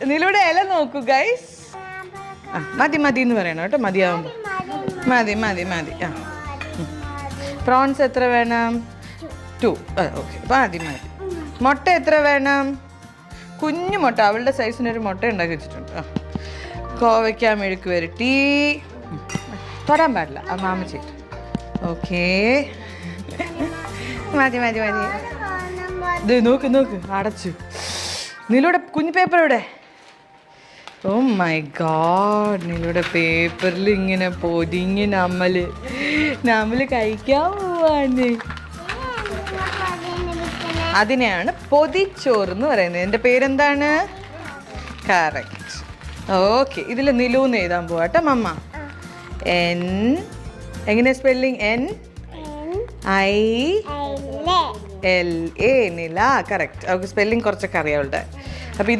നിലൂടെ ഇല നോക്കൂ ഗൈസ്. മതി മതി എന്ന് പറയണം കേട്ടോ. മതിയാവുമ്പോ മതി മതി മതി. ആ പ്രോൺസ് എത്ര വേണം? 2. ഓക്കെ മതി മതി. മുട്ട എത്ര വേണം? കുഞ്ഞു മുട്ട, അവളുടെ സൈസിനൊരു മുട്ട ഉണ്ടാക്കി വെച്ചിട്ടുണ്ട്. കോവയ്ക്ക മെഴുക്ക് വരട്ടി. തൊടാൻ പാടില്ല, ആ മാമ ചെയ്തു. ഓക്കേ മതി മതി മതി. ഇത് നോക്ക് നോക്ക്, അടച്ചു. നിലൂടെ കുഞ്ഞു പേപ്പർ ഇവിടെ. ഓ മൈ ഗോഡ്, നിലൂടെ പേപ്പറിൽ ഇങ്ങനെ പൊതിഞ്ഞ് നമ്മള് കഴിക്കാൻ പോവാണ്. അതിനെയാണ് പൊതിച്ചോറ് എന്ന് പറയുന്നത്. എൻ്റെ പേരെന്താണ്? കറക്റ്റ്. ഓക്കെ, ഇതിൽ നിലൂന്ന് എഴുതാൻ പോവാട്ടോ മമ്മ. N എങ്ങനെ സ്പെല്ലിങ്? NILA. നില. കറക്റ്റ്. അവൾക്ക് സ്പെല്ലിങ് കുറച്ചൊക്കെ അറിയാം അവളുടെ. അപ്പം ഇത്